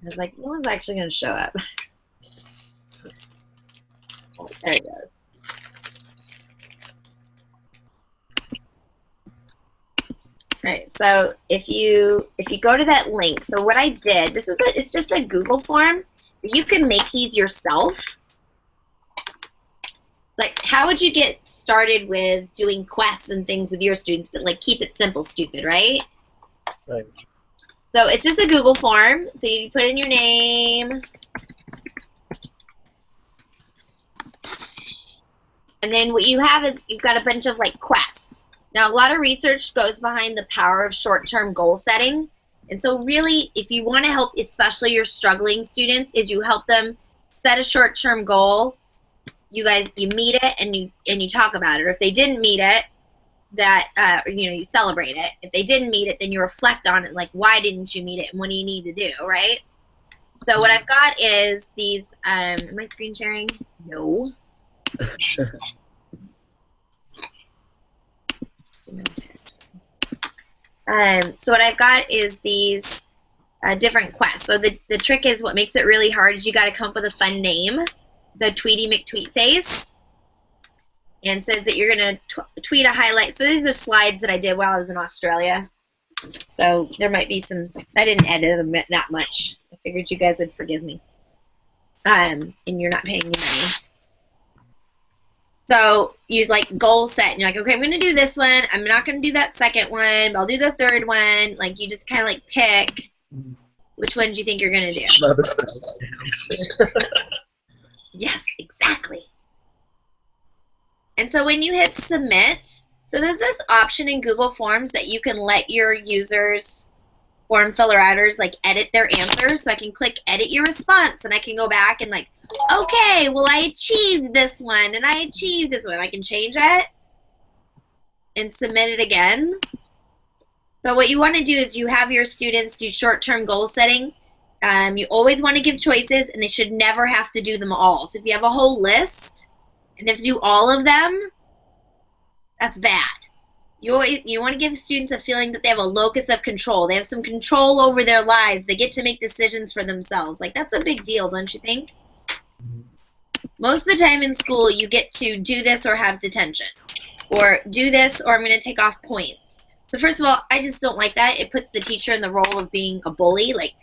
was like, no one's actually going to show up. Oh, there it goes. Right. So if you go to that link, so what I did, it's just a Google form. You can make these yourself. Like, how would you get started with doing quests and things with your students, but like keep it simple, stupid, right? Right. So it's just a Google form. So you put in your name, and then what you have is you've got a bunch of like quests. Now, a lot of research goes behind the power of short-term goal setting. And so really, if you want to help especially your struggling students, is you help them set a short-term goal. You meet it and you talk about it. Or if they didn't meet it, you celebrate it. If they didn't meet it, then you reflect on it, like, why didn't you meet it and what do you need to do, right? So what I've got is these, am I screen sharing? No. So what I've got is these different quests. So the trick is, what makes it really hard is you got to come up with a fun name. The Tweety McTweetface, and says that you're going to tweet a highlight. So these are slides that I did while I was in Australia. So there might be some, I didn't edit them that much. I figured you guys would forgive me. And you're not paying me money. So you like goal set, and you're like, okay, I'm going to do this one. I'm not going to do that second one, but I'll do the third one. Like, you just kind of like pick which one do you think you're going to do. Yes, exactly. And so when you hit submit, so there's this option in Google Forms that you can let your users, form filler outers, like edit their answers. So I can click edit your response, and I can go back and like, okay, well, I achieved this one and I achieved this one. I can change it and submit it again. So what you want to do is you have your students do short-term goal setting. You always want to give choices, and they should never have to do them all. So if you have a whole list and they have to do all of them, that's bad. You want to give students a feeling that they have a locus of control. They have some control over their lives. They get to make decisions for themselves. Like, that's a big deal, don't you think? Most of the time in school, you get to do this or have detention, or do this or I'm going to take off points. So first of all, I just don't like that. It puts the teacher in the role of being a bully. Like,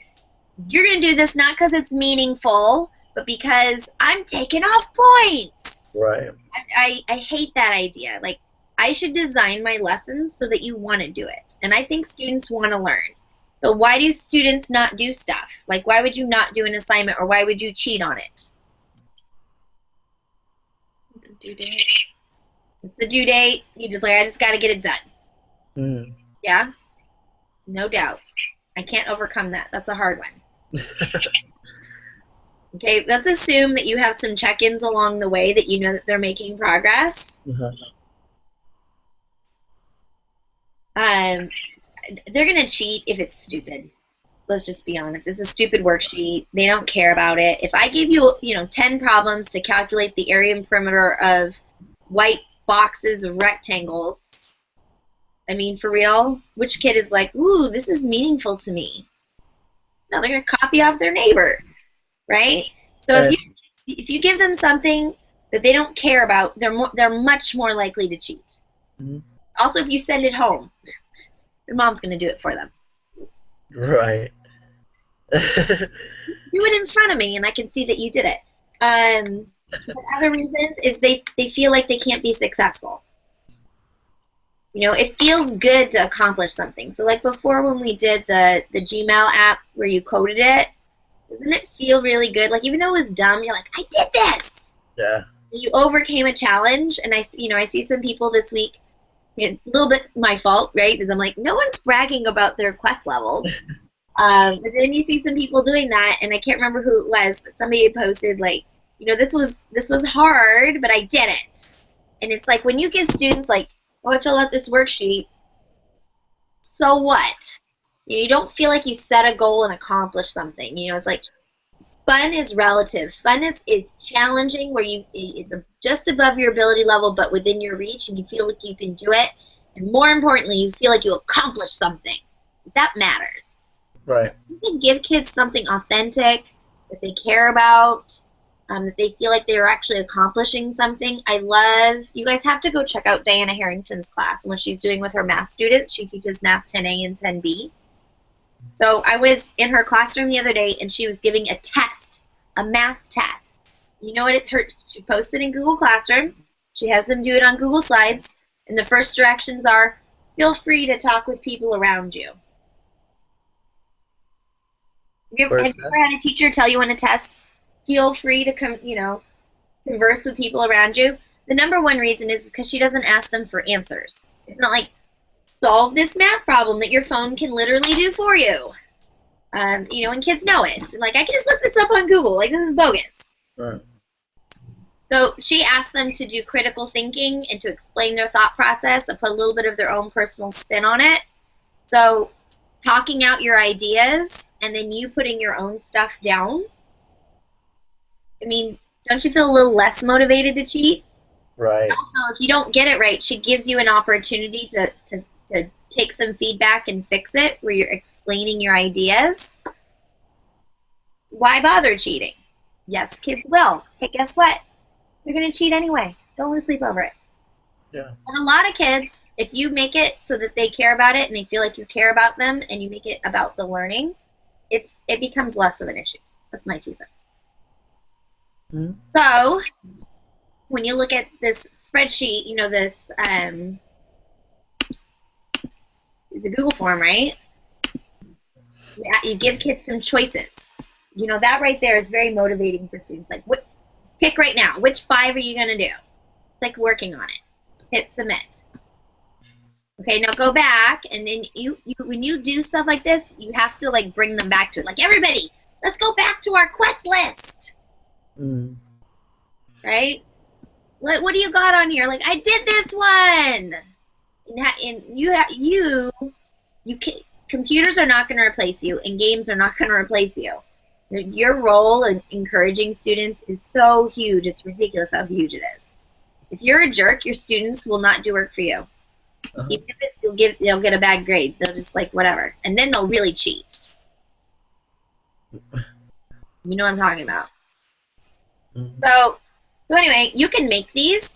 you're going to do this not because it's meaningful, but because I'm taking off points. Right. I hate that idea. Like, I should design my lessons so that you want to do it. And I think students want to learn. So why do students not do stuff? Like, why would you not do an assignment, or why would you cheat on it? The due date. It's the due date. You just like, I just got to get it done. Yeah? No doubt. I can't overcome that. That's a hard one. Okay, let's assume that you have some check-ins along the way that you know that they're making progress. They're going to cheat if it's stupid. Let's just be honest. It's a stupid worksheet. They don't care about it. If I give you, 10 problems to calculate the area and perimeter of white boxes of rectangles, I mean, for real, which kid is like, ooh, this is meaningful to me? No, they're going to copy off their neighbor, right? So if you give them something that they don't care about, they're much more likely to cheat. Also, if you send it home, their mom's going to do it for them. Right. Do it in front of me, and I can see that you did it. But other reasons is they feel like they can't be successful. It feels good to accomplish something. So like before when we did the Gmail app where you coded it, doesn't it feel really good? Like, even though it was dumb, you're like, I did this! Yeah. You overcame a challenge, and I see some people this week, a little bit my fault, right? Because I'm like, no one's bragging about their quest levels. But then you see some people doing that, and I can't remember who it was, but somebody had posted, like, this was hard, but I did it. And it's like, when you give students, like, oh, I filled out this worksheet, so what? You don't feel like you set a goal and accomplished something. It's like, fun is relative. Fun is challenging, where it's just above your ability level, but within your reach, and you feel like you can do it. And more importantly, you feel like you accomplished something. That matters. Right. You can give kids something authentic that they care about, that they feel like they're actually accomplishing something. You guys have to go check out Diana Harrington's class and what she's doing with her math students. She teaches math 10A and 10B. So I was in her classroom the other day, and she was giving a test, a math test. You know what she posted in Google Classroom. She has them do it on Google Slides, and the first directions are, feel free to talk with people around you. Have you ever had a teacher tell you on a test, feel free to converse with people around you? The number one reason is because she doesn't ask them for answers. It's not like, solve this math problem that your phone can literally do for you. And kids know it. Like, I can just look this up on Google. Like, this is bogus. Right. So she asked them to do critical thinking and to explain their thought process and put a little bit of their own personal spin on it. So talking out your ideas and then you putting your own stuff down. I mean, don't you feel a little less motivated to cheat? Right. Also, if you don't get it right, she gives you an opportunity to take some feedback and fix it where you're explaining your ideas. Why bother cheating? Yes, kids will. Hey, guess what? You're going to cheat anyway. Don't lose sleep over it. Yeah. And a lot of kids, if you make it so that they care about it and they feel like you care about them and you make it about the learning, it becomes less of an issue. That's my 2 cents. Mm-hmm. So when you look at this spreadsheet, the Google form, right? You give kids some choices. That right there is very motivating for students. Like, pick right now. Which 5 are you going to do? Like, working on it. Hit submit. Okay, now go back, and then when you do stuff like this, you have to, like, bring them back to it. Like, everybody, let's go back to our quest list. Mm. Right? What do you got on here? Like, I did this one. And computers are not going to replace you, and games are not going to replace you. Your role in encouraging students is so huge. It's ridiculous how huge it is. If you're a jerk, your students will not do work for you. Uh-huh. Even if they'll get a bad grade. They'll just whatever, and then they'll really cheat. You know what I'm talking about. Mm-hmm. So anyway, you can make these.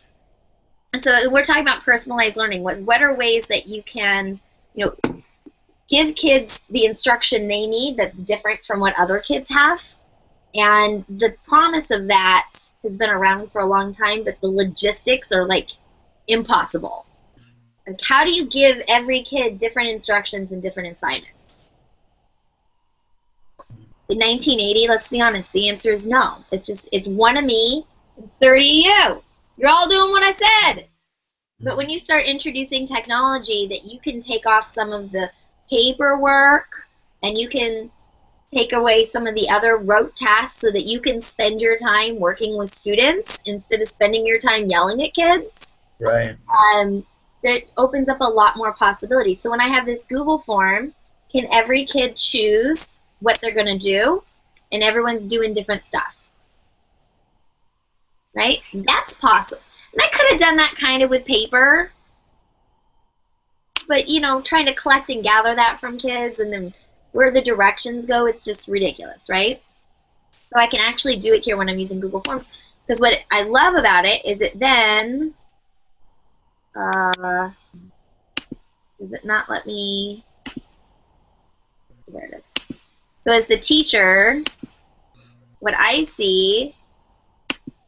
And so we're talking about personalized learning. What are ways that you can, give kids the instruction they need that's different from what other kids have? And the promise of that has been around for a long time, but the logistics are, impossible. Like, how do you give every kid different instructions and different assignments? In 1980, let's be honest, the answer is no. It's 1 of me and 30 of you. You're all doing what I said. But when you start introducing technology that you can take off some of the paperwork and you can take away some of the other rote tasks so that you can spend your time working with students instead of spending your time yelling at kids, Right. that opens up a lot more possibilities. So when I have this Google form, can every kid choose what they're going to do? And everyone's doing different stuff. Right? That's possible. And I could have done that kind of with paper. But, trying to collect and gather that from kids and then where the directions go, it's just ridiculous, right? So I can actually do it here when I'm using Google Forms. Because what I love about it is it then, does it not let me, there it is. So as the teacher, what I see,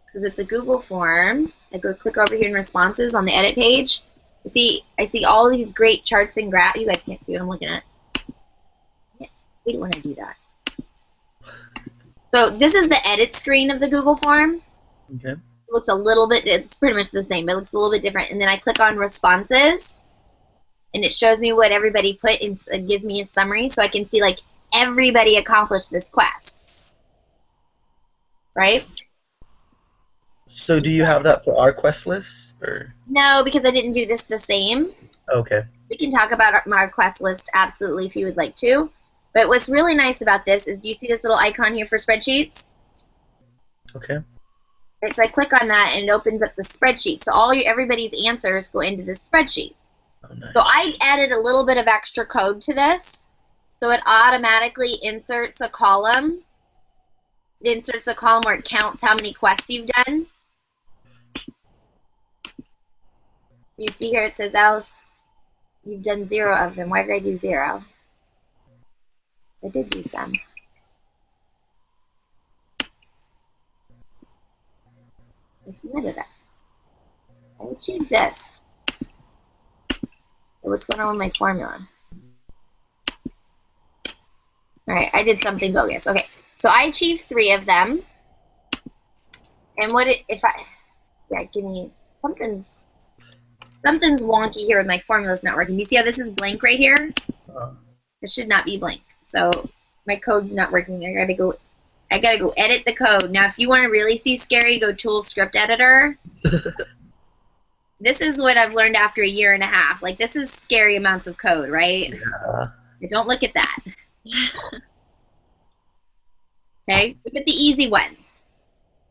because it's a Google form, I go click over here in responses on the edit page. I see all these great charts and graphs. You guys can't see what I'm looking at. Yeah, we don't want to do that. So this is the edit screen of the Google form. Okay. It looks a little bit, it's pretty much the same, but it looks a little bit different. And then I click on responses, and it shows me what everybody put, and it gives me a summary, so I can see, everybody accomplished this quest. Right? So do you have that for our quest list, or? No, because I didn't do this the same. Okay. We can talk about our quest list absolutely if you would like to. But what's really nice about this is, do you see this little icon here for spreadsheets? Okay. Right, so I click on that and it opens up the spreadsheet. So everybody's answers go into this spreadsheet. Oh, nice. So I added a little bit of extra code to this. So it automatically inserts a column. It inserts a column where it counts how many quests you've done. You see here it says, Alice, you've done 0 of them. Why did I do 0? I did do some. I submitted it. I achieved this. What's going on with my formula? Alright, I did something bogus. Okay, so I achieved 3 of them. And what if I... Yeah, give me... Something's wonky here with my formula's not working. You see how this is blank right here? It should not be blank. So my code's not working. I gotta go edit the code. Now if you want to really see scary, go Tools Script Editor. This is what I've learned after a year and a half. Like, this is scary amounts of code, right? Yeah. Don't look at that. Okay? Look at the easy ones.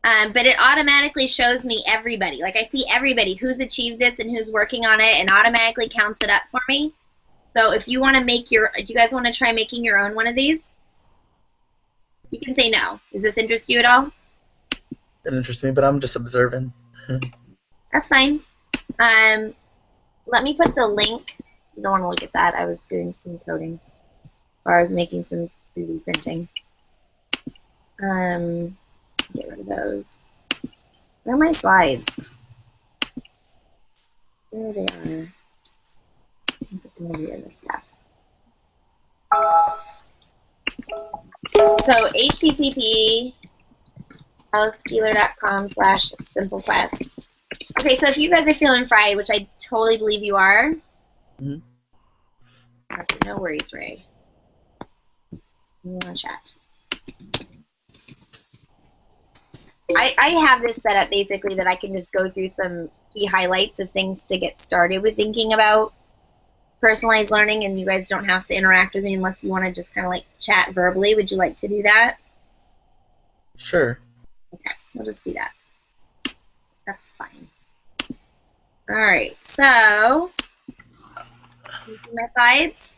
But it automatically shows me everybody. Like, I see everybody who's achieved this and who's working on it, and automatically counts it up for me. So if you want to make do you guys want to try making your own one of these? You can say no. Does this interest you at all? It interests me, but I'm just observing. That's fine. Let me put the link. You don't want to look at that. I was doing some coding. Or I was making some 3D printing. Get rid of those. Where are my slides? There they are. I'll put them over here in this tab. So http alicekeeler.com/simplequest. Okay, so if you guys are feeling fried, which I totally believe you are, okay, no worries, Ray. We want to chat. I have this set up basically that I can just go through some key highlights of things to get started with thinking about personalized learning, and you guys don't have to interact with me unless you want to just kind of like chat verbally. Would you like to do that? Sure. Okay, we'll just do that. That's fine. All right, so you see my slides?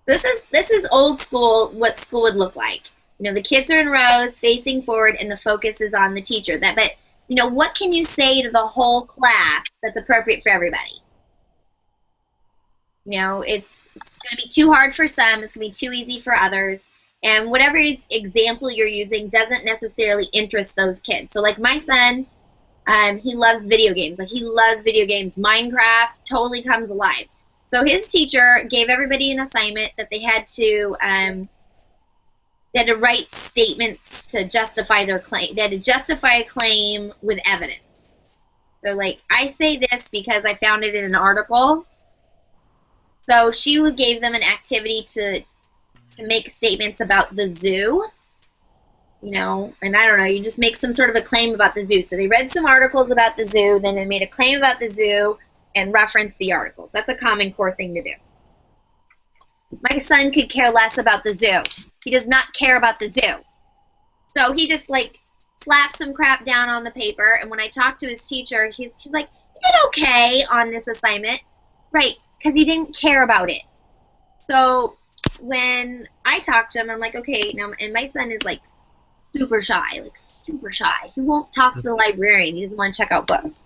This is old school, what school would look like. You know, the kids are in rows facing forward and the focus is on the teacher. But you know, what can you say to the whole class that's appropriate for everybody? You know, it's going to be too hard for some, it's going to be too easy for others, and whatever example you're using doesn't necessarily interest those kids. So like my son, he loves video games. Like, he loves video games. Minecraft totally comes alive. So his teacher gave everybody an assignment that they had to write statements to justify their claim. They had to justify a claim with evidence. So, like, I say this because I found it in an article. So she gave them an activity to make statements about the zoo. You know, and I don't know, you just make some sort of a claim about the zoo. So they read some articles about the zoo, then they made a claim about the zoo and referenced the articles. That's a Common Core thing to do. My son could care less about the zoo. He does not care about the zoo. So he just, like, slapped some crap down on the paper, and when I talked to his teacher, she's like, you did okay on this assignment. Right, because he didn't care about it. So when I talked to him, I'm like, okay, now, and my son is, like, super shy, He won't talk to the librarian. He doesn't want to check out books.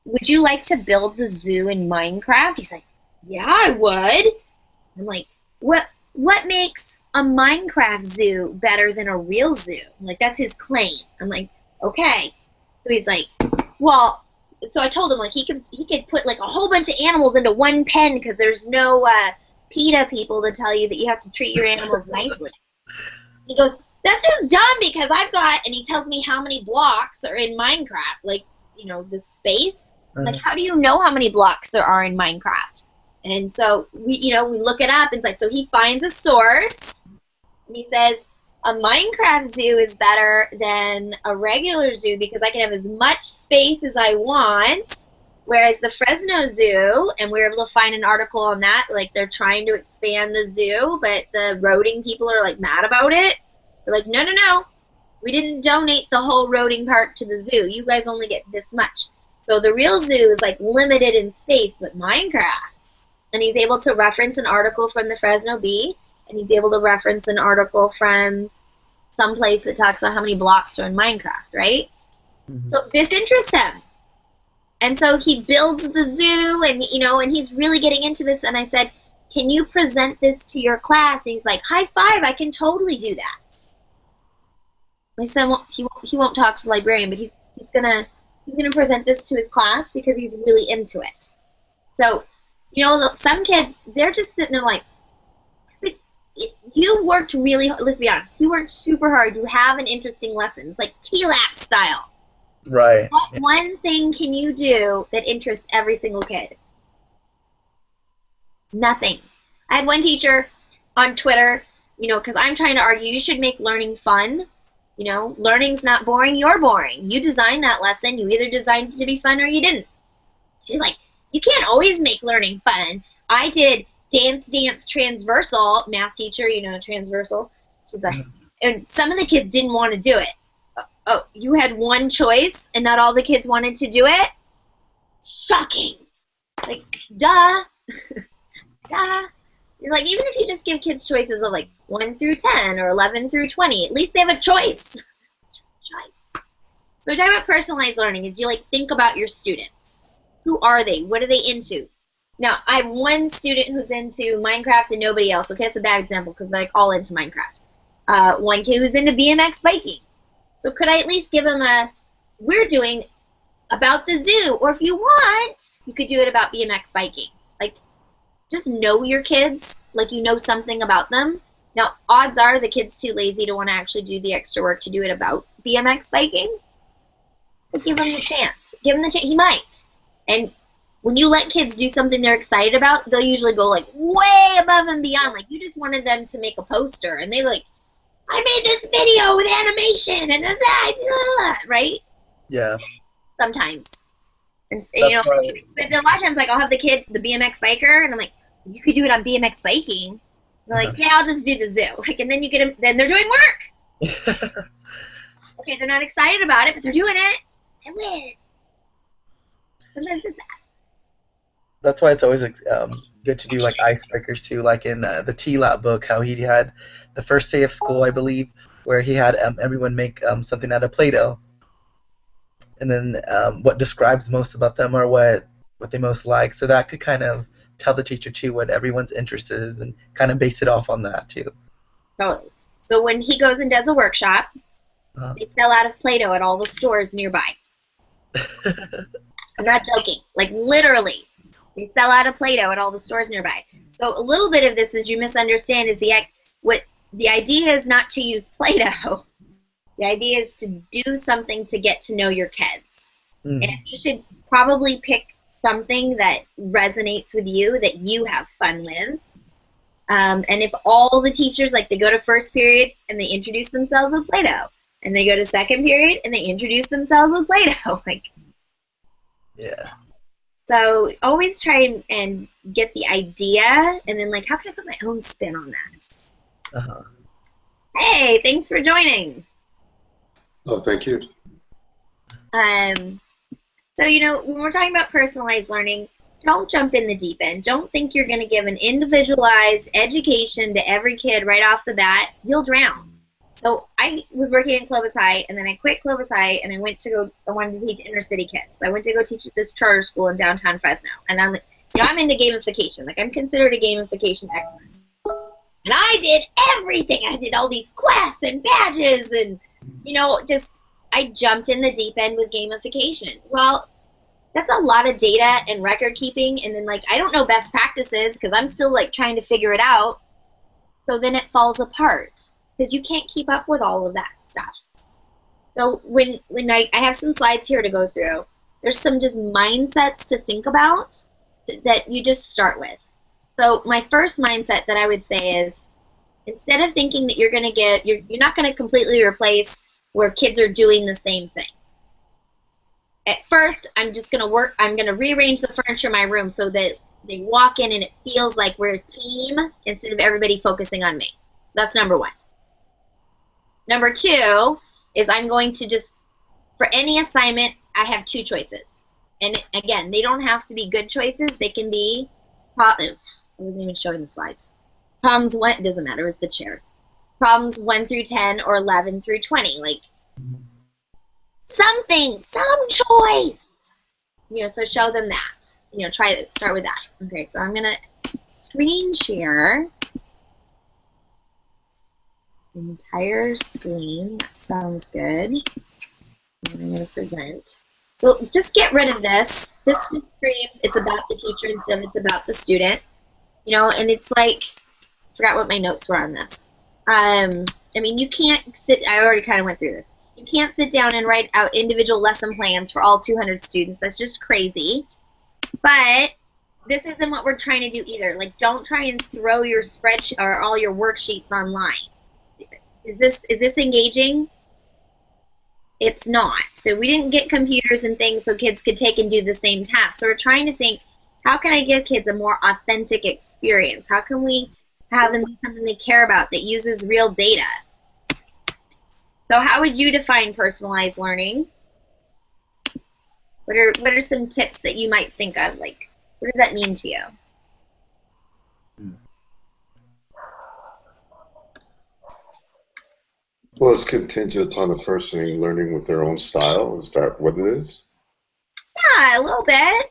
Would you like to build the zoo in Minecraft? He's like, yeah, I would. I'm like, what makes a Minecraft zoo better than a real zoo? I'm like, that's his claim. I'm like, okay. So he's like, well, so I told him, like, he could put, like, a whole bunch of animals into one pen because there's no PETA people to tell you that you have to treat your animals nicely. He goes, that's just dumb because I've got, and he tells me how many blocks are in Minecraft, like, you know, the space. Like, how do you know how many blocks there are in Minecraft? And so we look it up, and it's like, so he finds a source, and he says, a Minecraft zoo is better than a regular zoo because I can have as much space as I want, whereas the Fresno Zoo, and we were able to find an article on that, like, they're trying to expand the zoo, but the roading people are, like, mad about it. They're like, no, we didn't donate the whole roading park to the zoo. You guys only get this much. So the real zoo is, like, limited in space, but Minecraft, and he's able to reference an article from the Fresno Bee, and he's able to reference an article from some place that talks about how many blocks are in Minecraft, right? Mhm. So this interests him. And so he builds the zoo, and and he's really getting into this. And I said, "Can you present this to your class?" And he's like, "High five! I can totally do that." I said, "Well, he won't talk to the librarian, but he's gonna present this to his class because he's really into it." So, some kids, they're just sitting there like, "You worked really hard." Let's be honest. You worked super hard. You have an interesting lesson. It's like TLAP style. Right. What Yeah. one thing can you do that interests every single kid? Nothing. I had one teacher on Twitter, because I'm trying to argue you should make learning fun. Learning's not boring, you're boring. You designed that lesson. You either designed it to be fun or you didn't. She's like, "You can't always make learning fun." I did dance, transversal, math teacher, transversal. She's like, and some of the kids didn't want to do it. Oh, you had one choice and not all the kids wanted to do it? Shocking. Like, duh. Duh. Like, even if you just give kids choices of like 1 through 10 or 11 through 20, at least they have a choice. So we're talking about personalized learning is you think about your students. Who are they? What are they into? Now, I have one student who's into Minecraft and nobody else. Okay, that's a bad example because they're all into Minecraft. One kid who's into BMX biking. So could I at least give him we're doing about the zoo, or if you want, you could do it about BMX biking. Just know your kids, like you know something about them. Now, odds are the kid's too lazy to want to actually do the extra work to do it about BMX biking. But give him the chance. Give him the chance. He might. And when you let kids do something they're excited about, they'll usually go way above and beyond. Like you just wanted them to make a poster, and they I made this video with animation and that, right? Yeah. Sometimes. And That's right. but a lot of times I'll have the kid, the BMX biker, and I'm like, "You could do it on BMX biking." They're like, "Yeah, I'll just do the zoo." And then you get them, then they're doing work. Okay, they're not excited about it, but they're doing it. I win. Sometimes just that. That's why it's always good to do icebreakers too, like in the T-Lab book, how he had the first day of school, I believe, where he had everyone make something out of Play-Doh, and then what describes most about them or what they most like, so that could kind of tell the teacher too what everyone's interest is and kind of base it off on that too. Totally. So when he goes and does a workshop, they sell out of Play-Doh at all the stores nearby. I'm not joking. Literally. They sell out of Play-Doh at all the stores nearby. So a little bit of this, as you misunderstand, is the idea is not to use Play-Doh. The idea is to do something to get to know your kids. Mm. And you should probably pick something that resonates with you, that you have fun with. And if all the teachers, they go to first period and they introduce themselves with Play-Doh, and they go to second period and they introduce themselves with Play-Doh, Yeah. So always try and get the idea, and then how can I put my own spin on that? Uh-huh. Hey, thanks for joining. Oh, thank you. So when we're talking about personalized learning, don't jump in the deep end. Don't think you're going to give an individualized education to every kid right off the bat. You'll drown. So I was working in Clovis High, and then I quit Clovis High, and I wanted to teach inner city kids. I went to go teach at this charter school in downtown Fresno, and I'm into gamification. I'm considered a gamification expert. And I did everything. I did all these quests and badges, and I jumped in the deep end with gamification. Well, that's a lot of data and record keeping, and then I don't know best practices because I'm still trying to figure it out. So then it falls apart because you can't keep up with all of that stuff. So when I have some slides here to go through, there's some just mindsets to think about that you just start with. So my first mindset that I would say is, instead of thinking that you're not going to completely replace where kids are doing the same thing. At first, I'm going to rearrange the furniture in my room so that they walk in and it feels like we're a team instead of everybody focusing on me. That's number one. Number two is I'm going to just, for any assignment, I have two choices. And again, they don't have to be good choices. They can be I wasn't even showing the slides. Problems 1, doesn't matter, it's the chairs. Problems 1 through 10 or 11 through 20. Like, something, some choice. You know, so show them that. You know, start with that. Okay, so I'm going to screen share the entire screen. That sounds good. And I'm going to present. So just get rid of this. This just screams it's about the teacher instead of it's about the student. You know, and it's like, I forgot what my notes were on this. I mean, you can't I already kind of went through this. You can't sit down and write out individual lesson plans for all 200 students. That's just crazy. But this isn't what we're trying to do either. Like, don't try and throw your spreadsheet or all your worksheets online. Is this engaging? It's not. So we didn't get computers and things so kids could take and do the same task. So we're trying to think, how can I give kids a more authentic experience? How can we have them do something they care about that uses real data? So how would you define personalized learning? What are some tips that you might think of? Like, what does that mean to you? Well, it's contingent on the person learning with their own style. Is that what it is? Yeah, a little bit.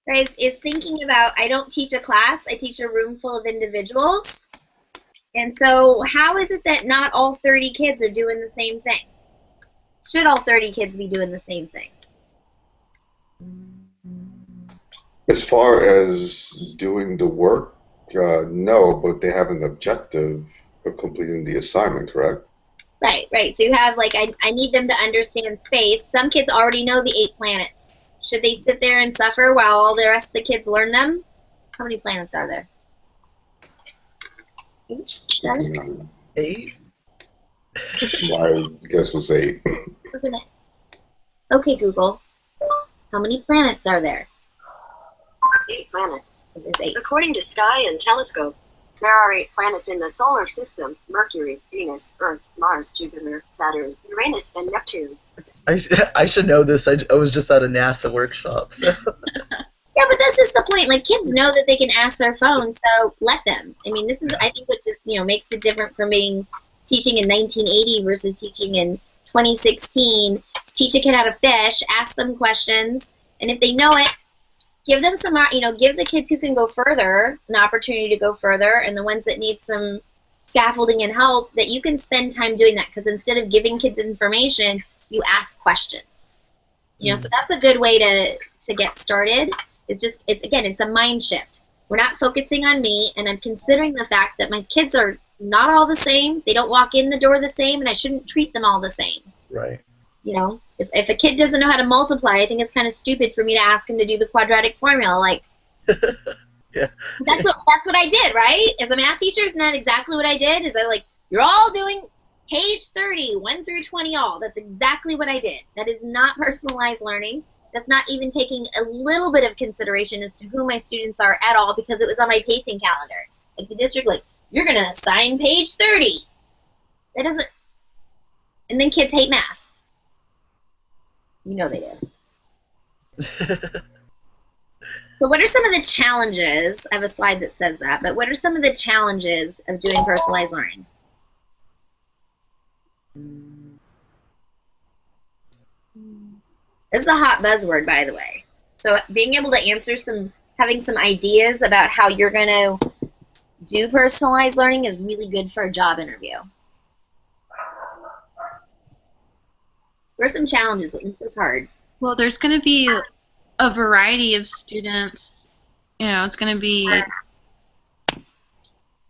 Right, is thinking about, I don't teach a class, I teach a room full of individuals. And so how is it that not all 30 kids are doing the same thing? Should all 30 kids be doing the same thing? As far as doing the work, no, but they have an objective of completing the assignment, correct? Right. So you have, like, I need them to understand space. Some kids already know the 8 planets. Should they sit there and suffer while all the rest of the kids learn them? How many planets are there? 8? 7? 8? My guess was 8. Okay, Google. How many planets are there? 8 planets. So there's 8. According to Sky and Telescope, there are 8 planets in the solar system: Mercury, Venus, Earth, Mars, Jupiter, Saturn, Uranus, and Neptune. I should know this. I was just at a NASA workshop. So. Yeah, but that's just the point. Like, kids know that they can ask their phone, so let them. I mean, this is, I think, what makes it different from being teaching in 1980 versus teaching in 2016. It's teach a kid how to fish, ask them questions, and if they know it, give them some, give the kids who can go further an opportunity to go further, and the ones that need some scaffolding and help, that you can spend time doing that, because instead of giving kids information, you ask questions. So that's a good way to get started. It's a mind shift. We're not focusing on me, and I'm considering the fact that my kids are not all the same. They don't walk in the door the same, and I shouldn't treat them all the same. Right. If a kid doesn't know how to multiply, I think it's kind of stupid for me to ask him to do the quadratic formula. Like, yeah. That's what I did, right? As a math teacher, isn't that exactly what I did? Is I you're all doing page 30, 1 through 20 all. That's exactly what I did. That is not personalized learning. That's not even taking a little bit of consideration as to who my students are at all, because it was on my pacing calendar. Like, the district, you're going to assign page 30. That doesn't... And then kids hate math. They do. So what are some of the challenges? I have a slide that says that, but what are some of the challenges of doing personalized learning? It's a hot buzzword, by the way. So being able to answer having some ideas about how you're going to do personalized learning is really good for a job interview. What are some challenges? This is hard. Well, there's going to be a variety of students. It's going to be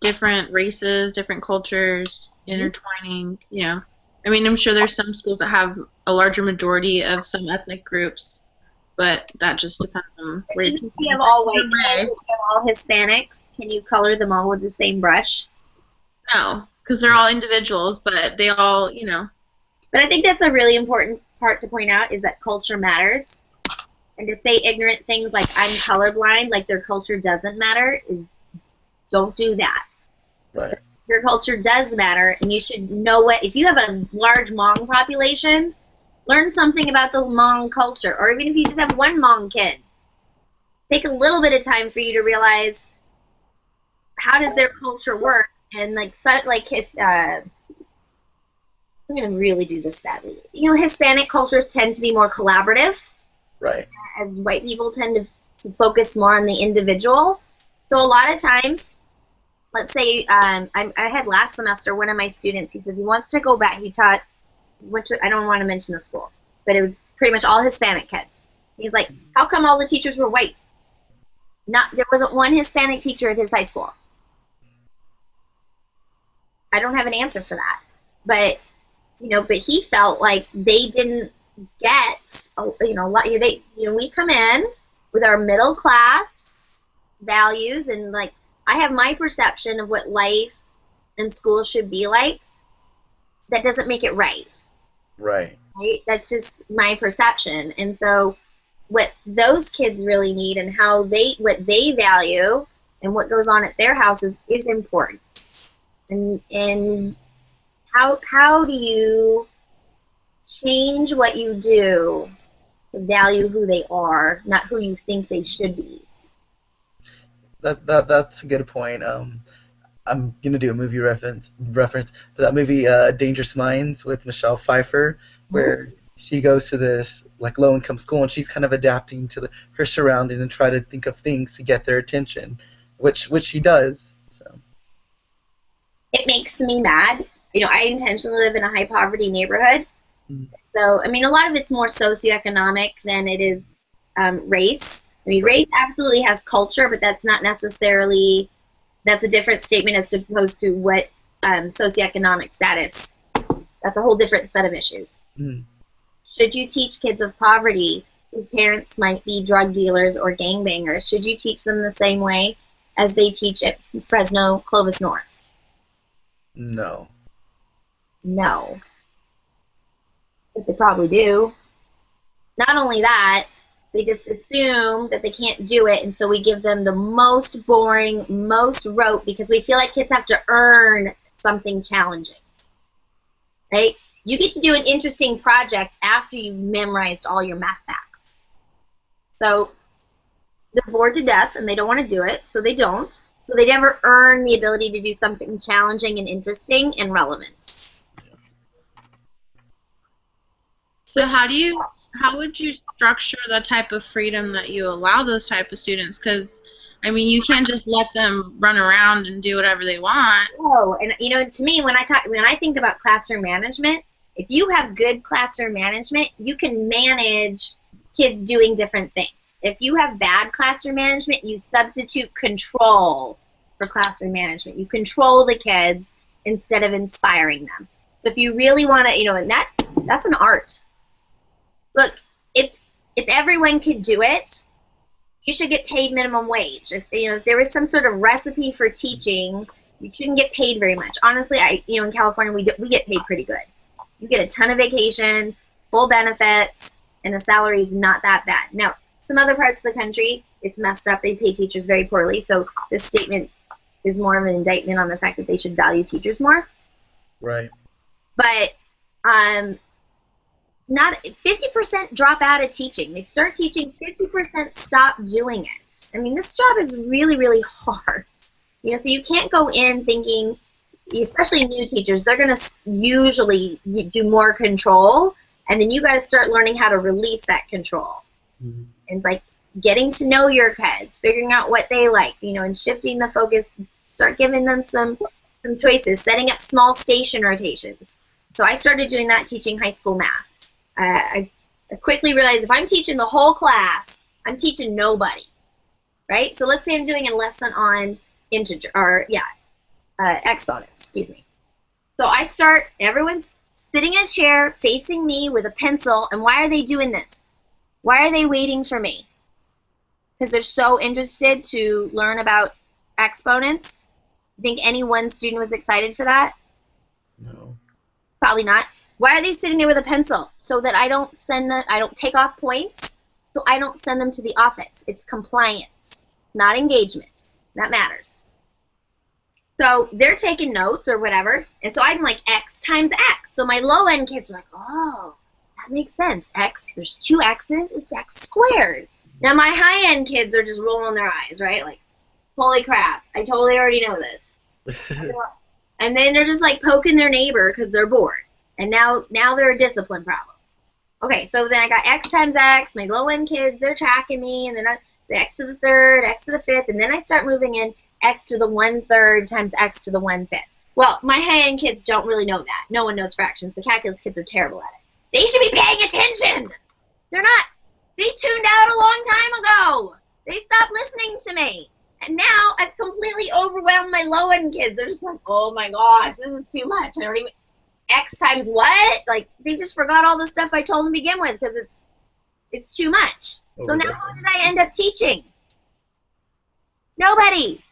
different races, different cultures, intertwining, I mean, I'm sure there's some schools that have a larger majority of some ethnic groups, but that just depends on where you have all white kids, all Hispanics. Can you color them all with the same brush? No, because they're all individuals, but they all, But I think that's a really important part to point out, is that culture matters. And to say ignorant things like I'm colorblind, like their culture doesn't matter, don't do that. Right. Your culture does matter, and you should know what, if you have a large Hmong population, learn something about the Hmong culture, or even if you just have one Hmong kid. take a little bit of time for you to realize how does their culture work, and I'm gonna really do this badly. Hispanic cultures tend to be more collaborative, Right. as white people tend to focus more on the individual. So a lot of times, let's say I had last semester one of my students. He says he wants to go back. I don't want to mention the school, but it was pretty much all Hispanic kids. He's like, how come all the teachers were white? There wasn't one Hispanic teacher at his high school. I don't have an answer for that, but he felt like they didn't get, we come in with our middle class values, and like I have my perception of what life and school should be like. That doesn't make it right. Right. Right? That's just my perception. And so what those kids really need and what they value and what goes on at their houses is important. And how do you change what you do to value who they are, not who you think they should be? That's a good point. I'm gonna do a movie reference for that movie, Dangerous Minds, with Michelle Pfeiffer, where she goes to this like low-income school and she's kind of adapting to her surroundings and try to think of things to get their attention, which she does. So it makes me mad. I intentionally live in a high poverty neighborhood, so a lot of it's more socioeconomic than it is race. Race absolutely has culture, but that's not necessarily. That's a different statement as opposed to what socioeconomic status. That's a whole different set of issues. Should you teach kids of poverty whose parents might be drug dealers or gangbangers, should you teach them the same way as they teach at Fresno Clovis North? No. No. But they probably do. Not only that, they just assume that they can't do it, and so we give them the most boring, most rote, because we feel like kids have to earn something challenging. Right? You get to do an interesting project after you've memorized all your math facts. So they're bored to death, and they don't want to do it, so they don't. So they never earn the ability to do something challenging and interesting and relevant. So how would you structure the type of freedom that you allow those type of students? Because, you can't just let them run around and do whatever they want. Oh, and to me, when I think about classroom management, if you have good classroom management, you can manage kids doing different things. If you have bad classroom management, you substitute control for classroom management. You control the kids instead of inspiring them. So if you really want to, and that's an art. Look, if everyone could do it, you should get paid minimum wage. If there was some sort of recipe for teaching, you shouldn't get paid very much. Honestly, in California we get paid pretty good. You get a ton of vacation, full benefits, and the salary is not that bad. Now, some other parts of the country, it's messed up. They pay teachers very poorly. So this statement is more of an indictment on the fact that they should value teachers more. Right. But not 50% drop out of teaching. They start teaching, 50% stop doing it. This job is really, really hard. So you can't go in thinking, especially new teachers, they're going to usually do more control, and then you got to start learning how to release that control. And it's like getting to know your kids, figuring out what they like, and shifting the focus. Start giving them some choices, setting up small station rotations. So I started doing that teaching high school math. I quickly realized if I'm teaching the whole class, I'm teaching nobody, right? So let's say I'm doing a lesson on exponents, excuse me. So I start, everyone's sitting in a chair facing me with a pencil, and why are they doing this? Why are they waiting for me? Because they're so interested to learn about exponents. You think any one student was excited for that? No. Probably not. Why are they sitting there with a pencil? So that I don't take off points, so I don't send them to the office. It's compliance, not engagement. That matters. So they're taking notes or whatever, and so I'm like X times X. So my low-end kids are like, oh, that makes sense. X, there's two X's, it's X squared. Now my high-end kids are just rolling their eyes, right? Like, holy crap, I totally already know this. And then they're just like poking their neighbor because they're bored. And now they're a discipline problem. Okay, so then I got X times X, my low-end kids, they're tracking me, and then the X to the third, X to the fifth, and then I start moving in X to the 1/3 times X to the 1/5. Well, my high-end kids don't really know that. No one knows fractions. The calculus kids are terrible at it. They should be paying attention. They're not. They tuned out a long time ago. They stopped listening to me. And now I've completely overwhelmed my low-end kids. They're just like, oh my gosh, this is too much. I don't even, X times what? Like, they just forgot all the stuff I told them to begin with because it's too much. So now who did I end up teaching? Nobody.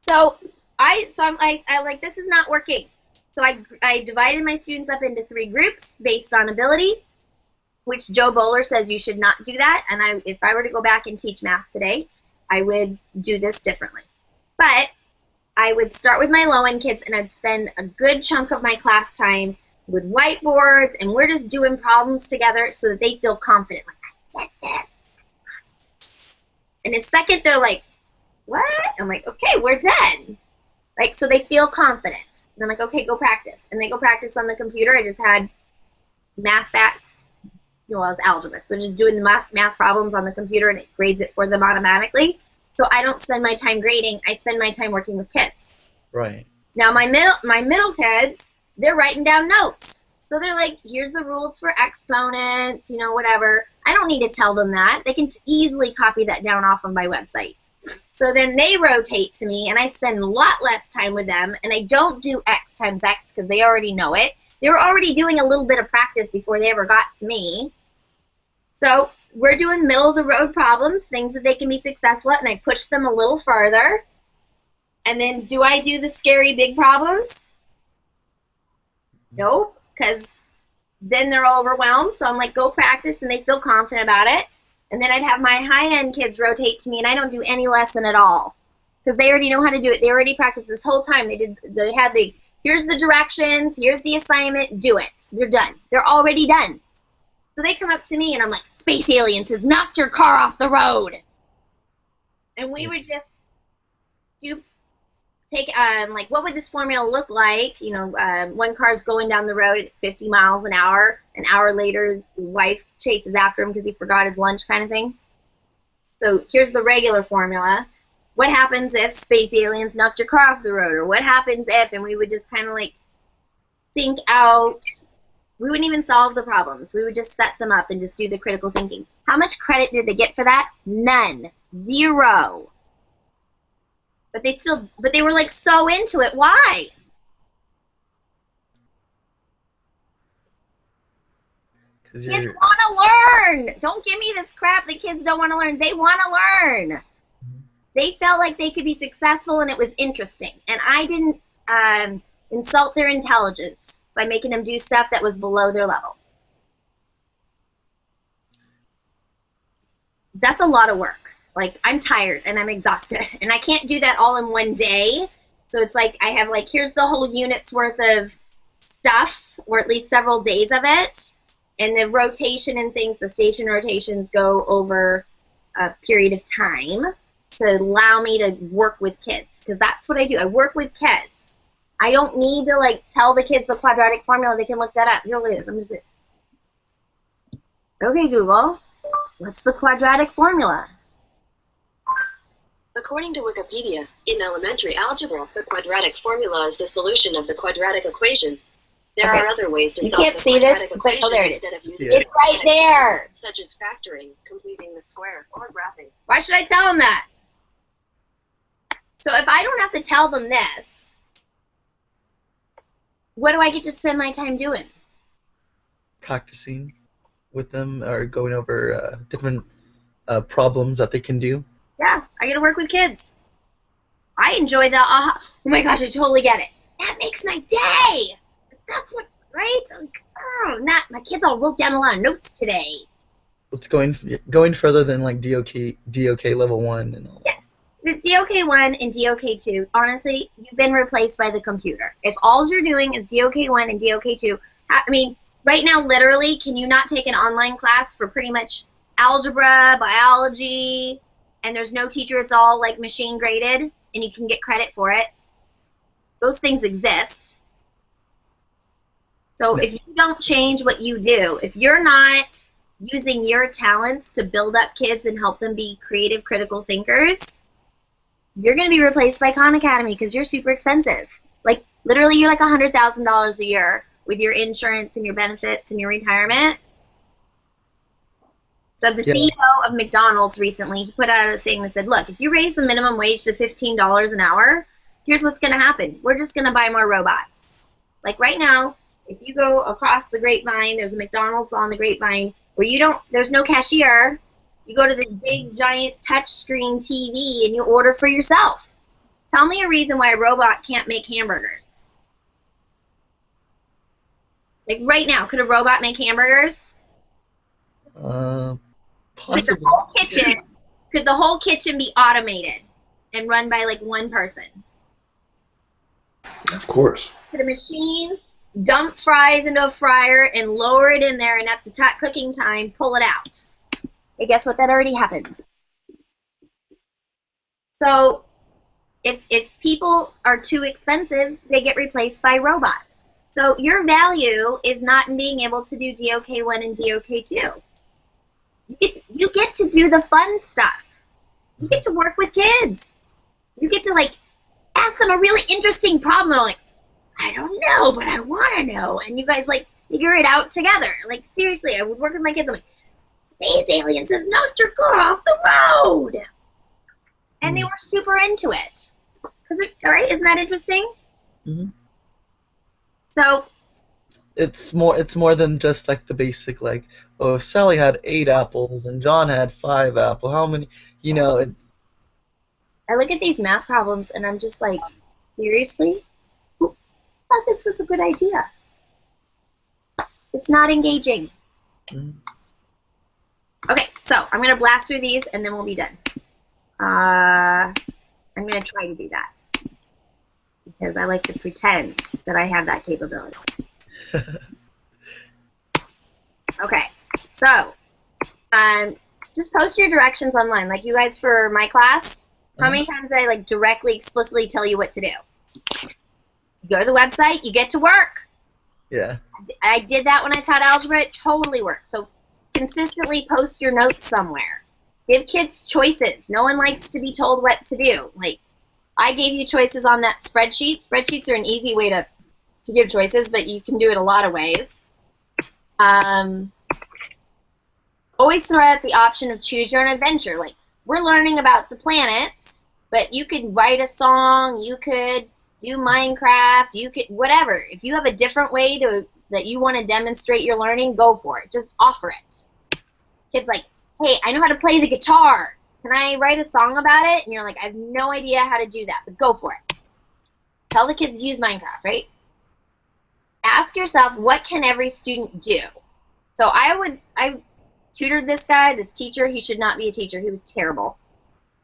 So I'm like, this is not working. So I divided my students up into 3 groups based on ability, which Joe Bowler says you should not do that. And if I were to go back and teach math today, I would do this differently. But I would start with my low-end kids, and I'd spend a good chunk of my class time with whiteboards, and we're just doing problems together so that they feel confident. Like, I get this. And in a second, they're like, what? I'm like, okay, we're done. Like, so they feel confident. And I'm like, okay, go practice. And they go practice on the computer. I just had math facts. Well, it's algebra. So just doing the math problems on the computer, and it grades it for them automatically. So I don't spend my time grading. I spend my time working with kids. Right. Now, my middle kids, they're writing down notes. So they're like, here's the rules for exponents, you know, whatever. I don't need to tell them that. They can easily copy that down off of my website. So then they rotate to me, and I spend a lot less time with them, and I don't do X times X because they already know it. They were already doing a little bit of practice before they ever got to me. So we're doing middle-of-the-road problems, things that they can be successful at, and I push them a little further. And then do I do the scary big problems? Nope, because then they're overwhelmed. So I'm like, go practice, and they feel confident about it. And then I'd have my high-end kids rotate to me, and I don't do any lesson at all because they already know how to do it. They already practiced this whole time. They had here's the directions, here's the assignment, do it. They're done. They're already done. So they come up to me, and I'm like, Space Aliens has knocked your car off the road. And we would just take, like, what would this formula look like? You know, one car's going down the road at 50 miles an hour. An hour later, his wife chases after him because he forgot his lunch kind of thing. So here's the regular formula. What happens if Space Aliens knocked your car off the road? Or what happens if, and we would just kind of, like, think out. We wouldn't even solve the problems. We would just set them up and just do the critical thinking. How much credit did they get for that? None. 0. But they were like so into it. Why? Kids want to learn. Don't give me this crap that kids don't want to learn. They want to learn. They felt like they could be successful and it was interesting. And I didn't insult their intelligence by making them do stuff that was below their level. That's a lot of work. Like, I'm tired and I'm exhausted, and I can't do that all in one day. So it's like I have, like, here's the whole unit's worth of stuff, or at least several days of it, and the rotation and things, the station rotations go over a period of time to allow me to work with kids, because that's what I do. I work with kids. I don't need to, like, tell the kids the quadratic formula. They can look that up. Here it is. I'm just, okay, Google, what's the quadratic formula? According to Wikipedia, in elementary algebra, the quadratic formula is the solution of the quadratic equation. There are other ways to solve the quadratic equation but, oh, there it is. instead of using It's right there. such as factoring, completing the square, or graphing. Why should I tell them that? So if I don't have to tell them this, what do I get to spend my time doing? Practicing with them or going over different problems that they can do. Yeah, I get to work with kids. I enjoy the, oh my gosh, I totally get it. That makes my day. That's what, right? Like, oh, my kids all wrote down a lot of notes today. It's going further than like DOK level 1 and all. Yeah, the DOK 1 and DOK 2, honestly, you've been replaced by the computer. If all you're doing is DOK 1 and DOK 2, I mean, right now, literally, can you not take an online class for pretty much algebra, biology, and there's no teacher. It's all like machine graded, and you can get credit for it. Those things exist. So if you don't change what you do, if you're not using your talents to build up kids and help them be creative, critical thinkers, you're going to be replaced by Khan Academy because you're super expensive. Like, literally, you're like $100,000 a year with your insurance and your benefits and your retirement. So the CEO of McDonald's recently, he put out a thing that said, look, if you raise the minimum wage to $15 an hour, here's what's going to happen. We're just going to buy more robots. Like right now, if you go across the Grapevine, there's a McDonald's on the Grapevine where there's no cashier. You go to this big, giant touchscreen TV and you order for yourself. Tell me a reason why a robot can't make hamburgers. Like right now, could a robot make hamburgers? Possibly. Could the whole kitchen be automated and run by like one person? Of course. Could a machine dump fries into a fryer and lower it in there and at the top cooking time pull it out? Hey, guess what? That already happens. So if people are too expensive, they get replaced by robots. So your value is not in being able to do DOK1 and DOK2. You get to do the fun stuff. You get to work with kids. You get to, like, ask them a really interesting problem. They're like, I don't know, but I want to know. And you guys, like, figure it out together. Like, seriously, I would work with my kids. I'm like, space aliens has knocked your car off the road. And they were super into it. All right, isn't that interesting? Mm-hmm. So it's more than just like the basic, like, oh, if Sally had 8 apples and John had 5 apples, how many? You know. I look at these math problems and I'm just like, seriously? Who thought this was a good idea? It's not engaging. Mm-hmm. Okay, so I'm gonna blast through these and then we'll be done. I'm gonna try to do that because I like to pretend that I have that capability. Okay, so just post your directions online. Like you guys for my class, how many times did I like directly, explicitly tell you what to do? You go to the website, you get to work. Yeah. I did that when I taught algebra. It totally works. So consistently post your notes somewhere. Give kids choices. No one likes to be told what to do. Like, I gave you choices on that spreadsheet. Spreadsheets are an easy way to give choices, but you can do it a lot of ways. Always throw out the option of choose your own adventure. Like, we're learning about the planets, but you could write a song, you could do Minecraft, you could, whatever. If you have a different way that you want to demonstrate your learning, go for it. Just offer it. Kids like, hey, I know how to play the guitar. Can I write a song about it? And you're like, I have no idea how to do that, but go for it. Tell the kids to use Minecraft, right? Ask yourself, what can every student do? So I tutored this guy, this teacher. He should not be a teacher. He was terrible.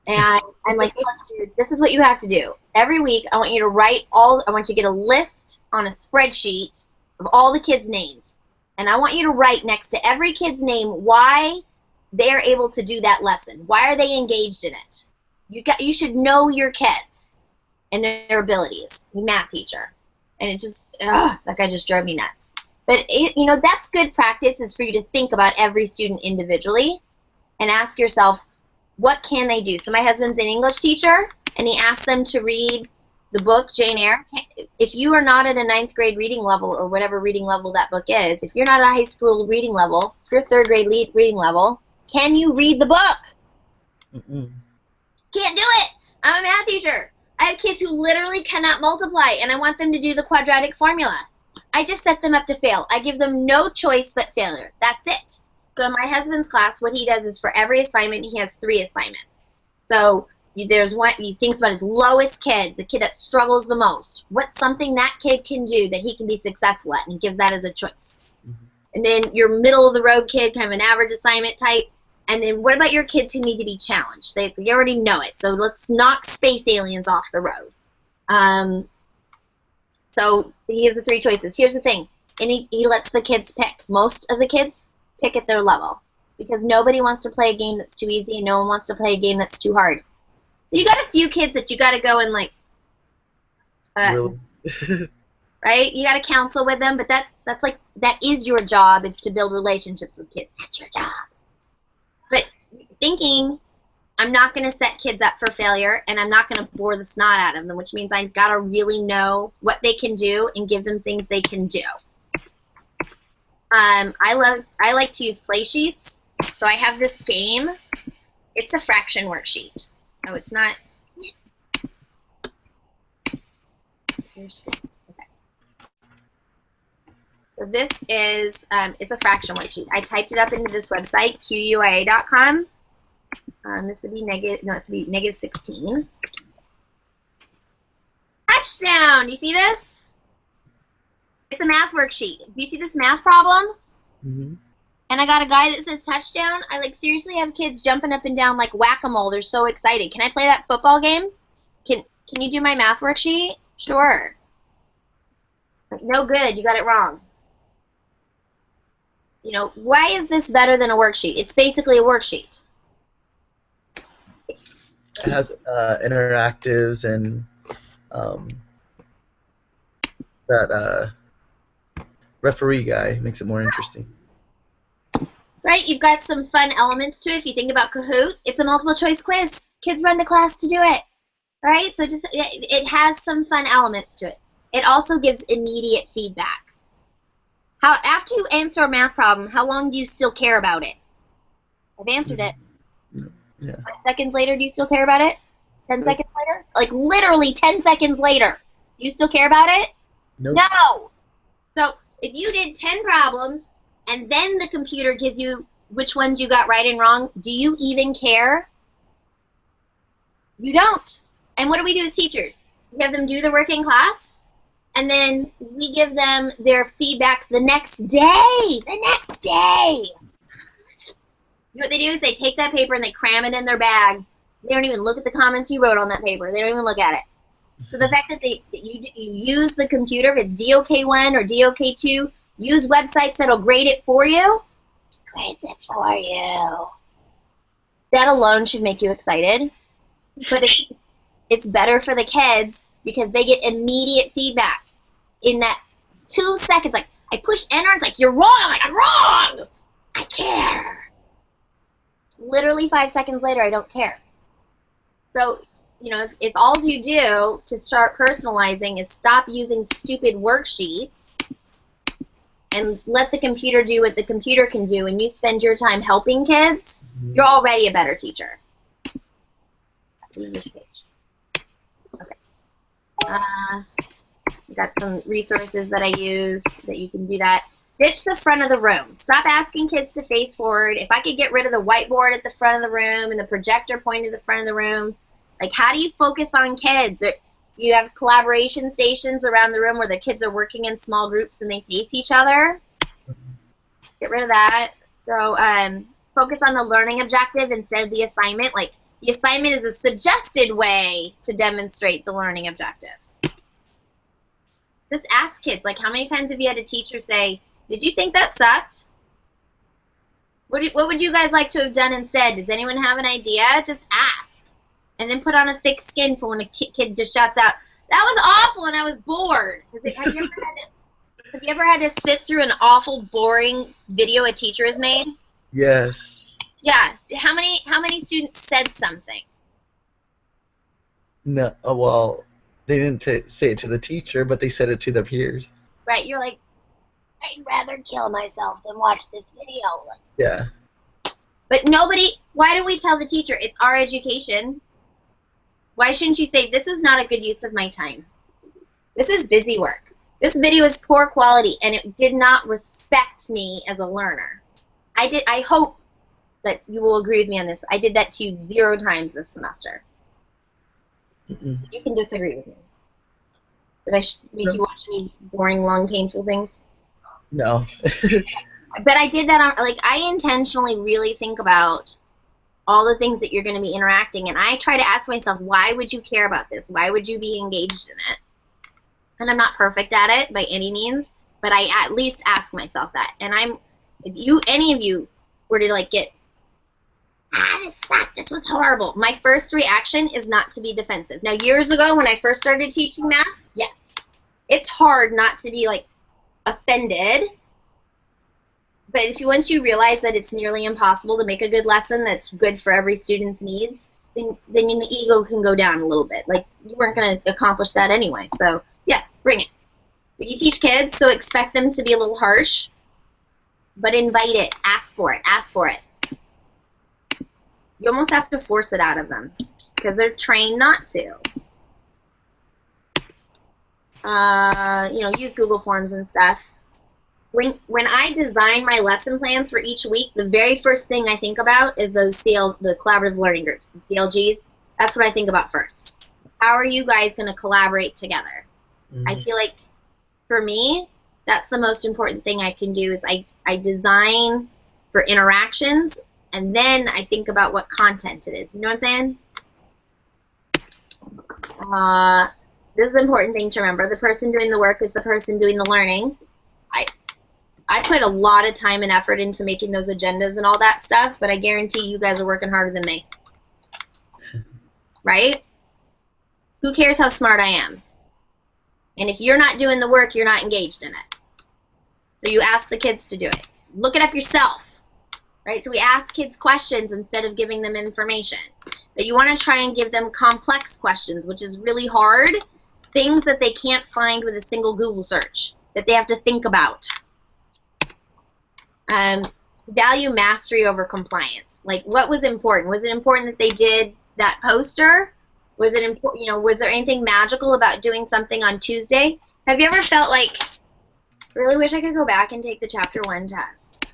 And I'm like, look, dude, this is what you have to do. Every week, I want you to I want you to get a list on a spreadsheet of all the kids' names. And I want you to write next to every kid's name why they're able to do that lesson. Why are they engaged in it? You should know your kids and their abilities. Math teacher. And it's just, that guy just drove me nuts. But, that's good practice is for you to think about every student individually and ask yourself, what can they do? So my husband's an English teacher, and he asked them to read the book Jane Eyre. If you are not at a 9th grade reading level or whatever reading level that book is, if you're not at a high school reading level, if you're 3rd grade reading level, can you read the book? Mm-mm. Can't do it. I'm a math teacher. I have kids who literally cannot multiply, and I want them to do the quadratic formula. I just set them up to fail. I give them no choice but failure. That's it. So in my husband's class, what he does is for every assignment, he has 3 assignments. So there's one, he thinks about his lowest kid, the kid that struggles the most. What's something that kid can do that he can be successful at, and he gives that as a choice. Mm-hmm. And then your middle-of-the-road kid, kind of an average assignment type. And then what about your kids who need to be challenged? They already know it. So let's knock space aliens off the road. So he has the 3 choices. Here's the thing. And he lets the kids pick. Most of the kids pick at their level. because nobody wants to play a game that's too easy and no one wants to play a game that's too hard. So you got a few kids that you got to go and like, Really? right? You got to counsel with them, but that's like, that is your job, is to build relationships with kids. That's your job. But thinking, I'm not going to set kids up for failure, and I'm not going to bore the snot out of them, which means I've got to really know what they can do and give them things they can do. I like to use play sheets. So I have this game. It's a fraction worksheet. No, it's not. Okay. So this is, it's a fraction worksheet. I typed it up into this website, QUIA.com. This would be negative 16. Touchdown! You see this? It's a math worksheet. Do you see this math problem? Mm-hmm. And I got a guy that says touchdown. I like seriously have kids jumping up and down like whack-a-mole. They're so excited. Can I play that football game? Can you do my math worksheet? Sure. Like, no good. You got it wrong. You know, why is this better than a worksheet? It's basically a worksheet. It has interactives and that referee guy makes it more interesting. Right? You've got some fun elements to it. If you think about Kahoot, it's a multiple choice quiz. Kids run to class to do it. Right? So just it has some fun elements to it. It also gives immediate feedback. After you answer a math problem, how long do you still care about it? I've answered it. Yeah. 5 seconds later, do you still care about it? 10 seconds later? Like literally 10 seconds later. Do you still care about it? Nope. No. So if you did 10 problems and then the computer gives you which ones you got right and wrong, do you even care? You don't. And what do we do as teachers? We have them do the work in class, and then we give them their feedback the next day. The next day. You know what they do is they take that paper and they cram it in their bag. They don't even look at the comments you wrote on that paper. They don't even look at it. So the fact that you use the computer with DOK1 or DOK2, use websites that'll grade it for you, grades it for you. That alone should make you excited. But it's better for the kids because they get immediate feedback in that 2 seconds. Like, I push enter, and it's like, you're wrong. I'm like, I'm wrong. I care. Literally 5 seconds later, I don't care. So, you know, if all you do to start personalizing is stop using stupid worksheets and let the computer do what the computer can do, and you spend your time helping kids, you're already a better teacher. Leave this page. Okay. Got some resources that I use that you can do that. Ditch the front of the room. Stop asking kids to face forward. If I could get rid of the whiteboard at the front of the room and the projector pointing at the front of the room, like, how do you focus on kids? You have collaboration stations around the room where the kids are working in small groups and they face each other. Get rid of that. So focus on the learning objective instead of the assignment. Like, the assignment is a suggested way to demonstrate the learning objective. Just ask kids, like, how many times have you had a teacher say, did you think that sucked? What would you guys like to have done instead? Does anyone have an idea? Just ask. And then put on a thick skin for when a kid just shouts out, that was awful and I was bored. Have you ever had to sit through an awful, boring video a teacher has made? Yes. Yeah. How many students said something? No. Well, they didn't say it to the teacher, but they said it to their peers. Right. You're like, I'd rather kill myself than watch this video. Yeah. But why do we tell the teacher it's our education? Why shouldn't you say, this is not a good use of my time? This is busy work. This video is poor quality, and it did not respect me as a learner. I hope that you will agree with me on this. I did that to you 0 times this semester. Mm-mm. You can disagree with me. Did I make you watch any boring, long, painful things? No. But I did that on, like, I intentionally really think about all the things that you're going to be interacting, and I try to ask myself, why would you care about this? Why would you be engaged in it? And I'm not perfect at it by any means, but I at least ask myself that. And if any of you or to like get, this sucked, this was horrible. My first reaction is not to be defensive. Now, years ago when I first started teaching math, yes, it's hard not to be like offended. But once you realize that it's nearly impossible to make a good lesson that's good for every student's needs, then the ego can go down a little bit. Like, you weren't going to accomplish that anyway. So, yeah, bring it. But you teach kids, so expect them to be a little harsh. But invite it. Ask for it. Ask for it. You almost have to force it out of them because they're trained not to. Use Google Forms and stuff. When I design my lesson plans for each week, the very first thing I think about is the collaborative learning groups, the CLGs. That's what I think about first. How are you guys going to collaborate together? Mm-hmm. I feel like, for me, that's the most important thing I can do is I design for interactions, and then I think about what content it is. You know what I'm saying? This is an important thing to remember. The person doing the work is the person doing the learning. I put a lot of time and effort into making those agendas and all that stuff, but I guarantee you guys are working harder than me. Right? Who cares how smart I am? And if you're not doing the work, you're not engaged in it. So you ask the kids to do it. Look it up yourself. Right? So we ask kids questions instead of giving them information. But you want to try and give them complex questions, which is really hard. Things that they can't find with a single Google search, that they have to think about. Value mastery over compliance. Like, what was important? Was it important that they did that poster? Was it important? Was there anything magical about doing something on Tuesday? Have you ever felt like, I really wish I could go back and take the Chapter 1 test?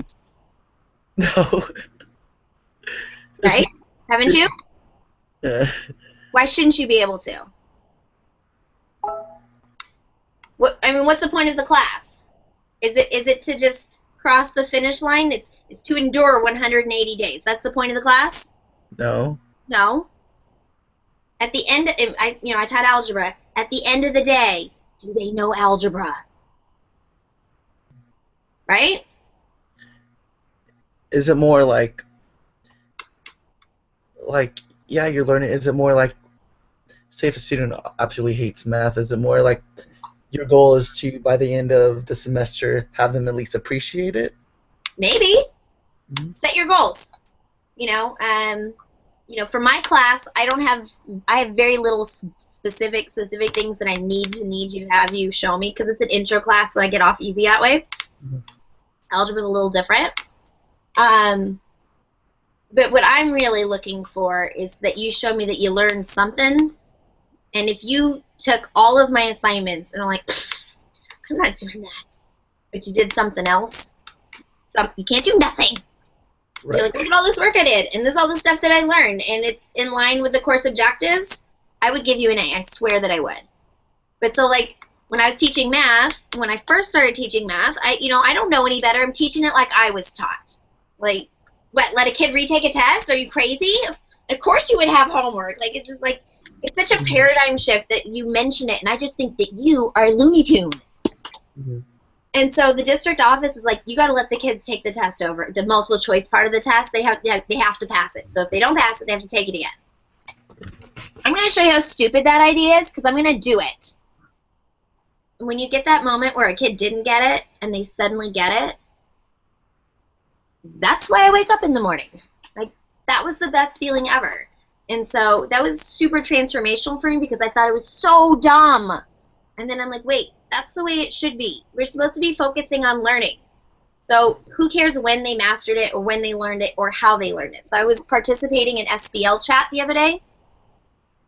No. Right? Haven't you? Yeah. Why shouldn't you be able to? What's the point of the class? Is it to just cross the finish line? It's to endure 180 days. That's the point of the class? No. No. At the end, I taught algebra. At the end of the day, do they know algebra? Right? Is it more like yeah, you're learning? Is it more like, say if a student absolutely hates math, is it more like your goal is to, by the end of the semester, have them at least appreciate it? Maybe. Mm-hmm. Set your goals. For my class, I have very little specific things that I need you have you show me, because it's an intro class, so I get off easy that way. Mm-hmm. Algebra's a little different. But what I'm really looking for is that you show me that you learned something. And if you took all of my assignments and are like, I'm not doing that, but you did something else, you can't do nothing. Right. You're like, look at all this work I did, and this is all the stuff that I learned, and it's in line with the course objectives, I would give you an A. I swear that I would. But so, like, when I was teaching math, when I first started teaching math, I don't know any better. I'm teaching it like I was taught. Like, what, let a kid retake a test? Are you crazy? Of course you would have homework. Like, it's just like, it's such a paradigm shift that you mention it, and I just think that you are a Looney Tune. Mm-hmm. And so the district office is like, you got to let the kids take the test over. The multiple choice part of the test, they have to pass it. So if they don't pass it, they have to take it again. I'm going to show you how stupid that idea is, because I'm going to do it. When you get that moment where a kid didn't get it, and they suddenly get it, that's why I wake up in the morning. Like, that was the best feeling ever. And so that was super transformational for me, because I thought it was so dumb. And then I'm like, wait, that's the way it should be. We're supposed to be focusing on learning. So who cares when they mastered it, or when they learned it, or how they learned it? So I was participating in SBL chat the other day,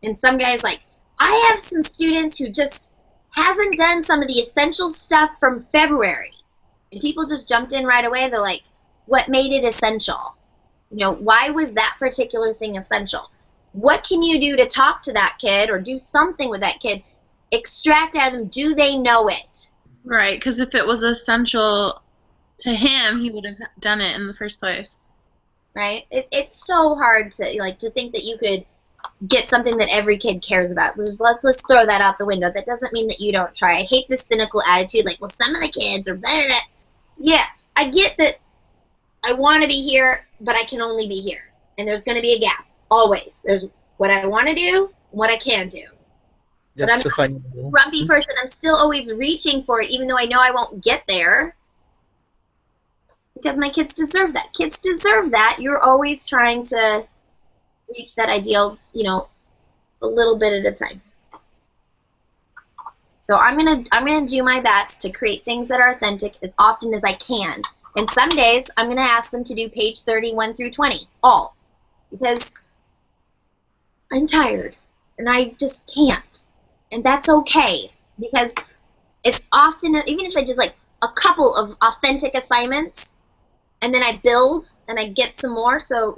and some guy's like, I have some students who just hasn't done some of the essential stuff from February. And people just jumped in right away. They're like, what made it essential? Why was that particular thing essential? What can you do to talk to that kid, or do something with that kid? Extract out of them, do they know it? Right, because if it was essential to him, he would have done it in the first place. Right? It's so hard to think that you could get something that every kid cares about. Let's throw that out the window. That doesn't mean that you don't try. I hate this cynical attitude, like, well, some of the kids are better at... Yeah, I get that I want to be here, but I can only be here. And there's going to be a gap, always. There's what I want to do, what I can do. You But have I'm to not find a grumpy person. I'm still always reaching for it, even though I know I won't get there. Because my kids deserve that. Kids deserve that. You're always trying to reach that ideal, a little bit at a time. So I'm gonna do my best to create things that are authentic as often as I can. And some days I'm gonna ask them to do page 31 through 20, all, because I'm tired and I just can't, and that's okay, because it's often, even if I just like a couple of authentic assignments, and then I build and I get some more, so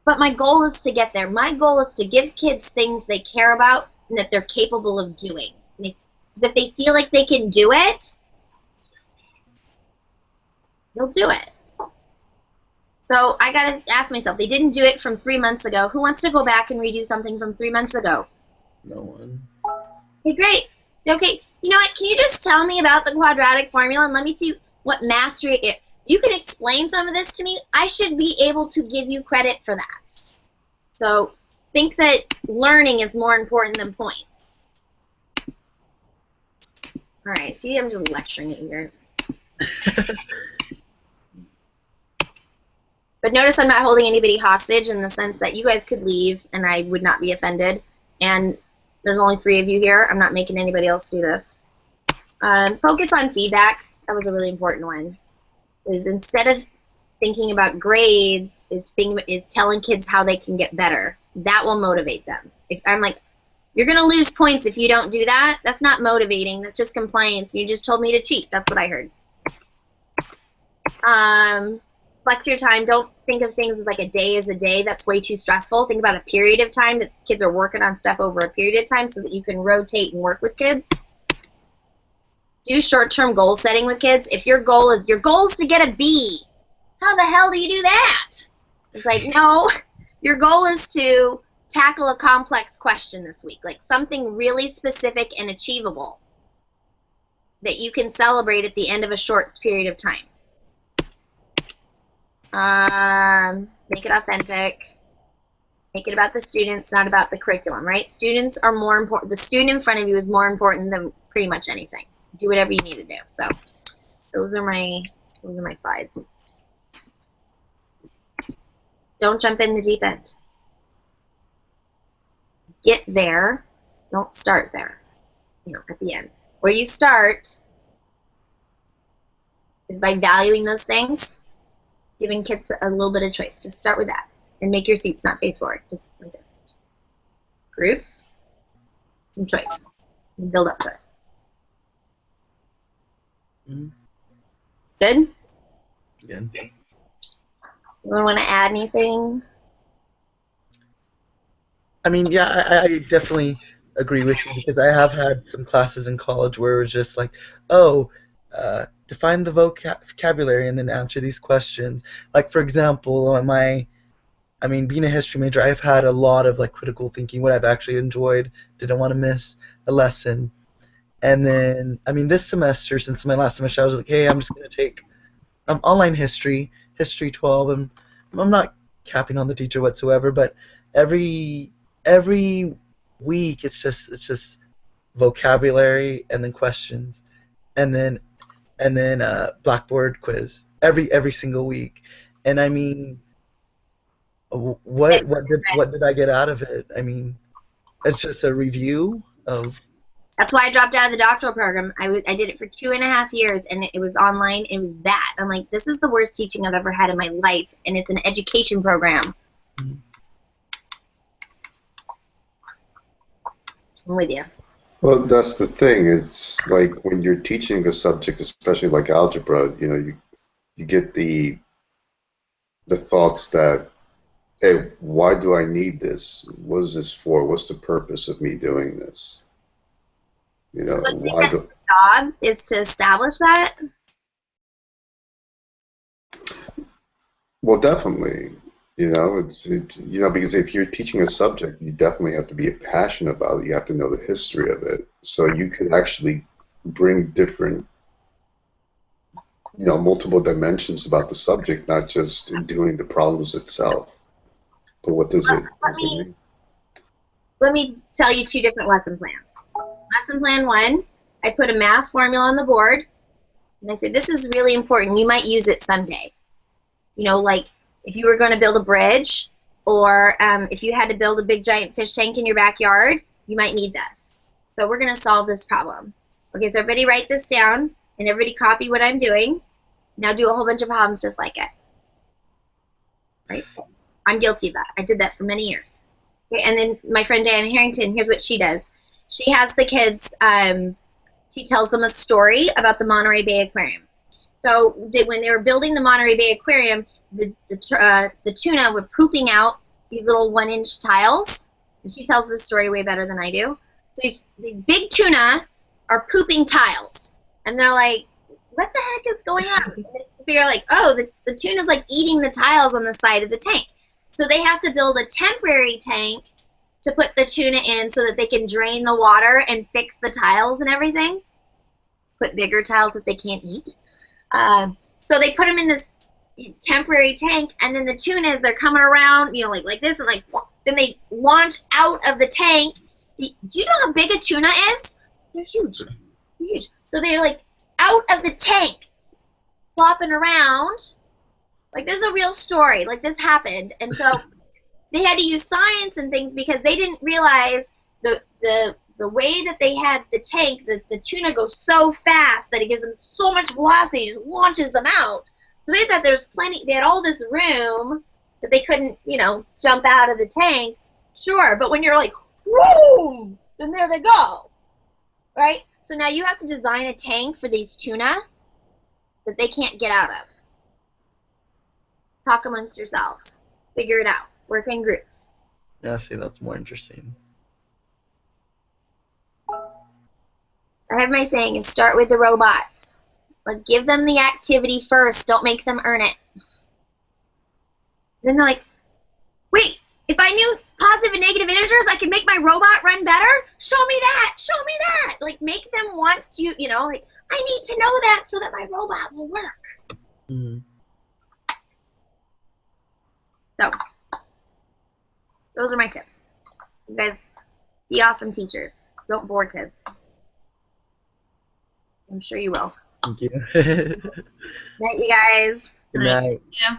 But my goal is to get there. My goal is to give kids things they care about and that they're capable of doing. If they feel like they can do it, they'll do it. So I got to ask myself, they didn't do it from 3 months ago. Who wants to go back and redo something from 3 months ago? No one. Okay, great. Okay, you know what? Can you just tell me about the quadratic formula and let me see what mastery it. You can explain some of this to me. I should be able to give you credit for that. So think that learning is more important than points. All right, see, I'm just lecturing at you guys. But notice I'm not holding anybody hostage in the sense that you guys could leave and I would not be offended. And there's only 3 of you here. I'm not making anybody else do this. Focus on feedback. That was a really important one. Is instead of thinking about grades, is telling kids how they can get better. That will motivate them. If I'm like, you're going to lose points if you don't do that, that's not motivating. That's just compliance. You just told me to cheat. That's what I heard. Flex your time. Don't think of things as like a day is a day. That's way too stressful. Think about a period of time that kids are working on stuff over a period of time so that you can rotate and work with kids. Do short-term goal setting with kids. If your goal is to get a B, how the hell do you do that? It's like, no, your goal is to tackle a complex question this week, like something really specific and achievable that you can celebrate at the end of a short period of time. Make it authentic. Make it about the students, not about the curriculum, right? Students are more important. The student in front of you is more important than pretty much anything. Do whatever you need to do. So those are my slides. Don't jump in the deep end. Get there. Don't start there. At the end. Where you start is by valuing those things, giving kids a little bit of choice. Just start with that. And make your seats not face forward. Just right there. Groups and choice. And build up to it. Good? Good. You want to add anything? I mean, yeah, I definitely agree with you because I have had some classes in college where it was just like, define the vocabulary and then answer these questions. Like, for example, being a history major, I've had a lot of like critical thinking, what I've actually enjoyed, didn't want to miss a lesson. And then, this semester, since my last semester, I was like, hey, I'm just going to take online history 12, and I'm not capping on the teacher whatsoever, but every week it's just vocabulary and then questions, and then Blackboard quiz every single week. And what did I get out of it? It's just a review of. That's why I dropped out of the doctoral program. I did it for 2.5 years, and it was online. It was that. I'm like, this is the worst teaching I've ever had in my life, and it's an education program. I'm with you. Well, that's the thing. It's like when you're teaching a subject, especially like algebra, you get the thoughts that, hey, why do I need this? What is this for? What's the purpose of me doing this? Why the job is to establish that? Well, definitely. Because if you're teaching a subject, you definitely have to be passionate about it. You have to know the history of it, so you can actually bring different multiple dimensions about the subject, not just in doing the problems itself. But what does it mean? Let me tell you 2 different lesson plans. Lesson plan 1, I put a math formula on the board, and I said, this is really important. You might use it someday. Like if you were going to build a bridge, or if you had to build a big giant fish tank in your backyard, you might need this. So we're going to solve this problem. Okay, so everybody write this down, and everybody copy what I'm doing. Now do a whole bunch of problems just like it. Right? I'm guilty of that. I did that for many years. Okay, and then my friend Diana Harrington, here's what she does. She has the kids, she tells them a story about the Monterey Bay Aquarium. So when they were building the Monterey Bay Aquarium, the tuna were pooping out these little 1-inch tiles. And she tells this story way better than I do. So these big tuna are pooping tiles. And they're like, what the heck is going on? And they figure like, oh, the tuna's like eating the tiles on the side of the tank. So they have to build a temporary tank to put the tuna in so that they can drain the water and fix the tiles and everything. Put bigger tiles that they can't eat. So they put them in this temporary tank, and then the tunas, they're coming around, like this, and then they launch out of the tank. Do you know how big a tuna is? They're huge. They're huge. So they're like out of the tank, flopping around. Like, this is a real story. Like, this happened. And so they had to use science and things because they didn't realize the way that they had the tank, the tuna goes so fast that it gives them so much velocity, it just launches them out. So they thought there was plenty, they had all this room that they couldn't, jump out of the tank. Sure, but when you're like, whoom, then there they go, right? So now you have to design a tank for these tuna that they can't get out of. Talk amongst yourselves. Figure it out. Work in groups. Yeah, see, that's more interesting. I have my saying is start with the robots. Like, give them the activity first. Don't make them earn it. Then they're like, wait, if I knew positive and negative integers, I could make my robot run better? Show me that. Show me that. Like, make them want to, like, I need to know that so that my robot will work. Mm-hmm. So, those are my tips. You guys, be awesome teachers. Don't bore kids. I'm sure you will. Thank you. Night, you guys. Good night. Yeah.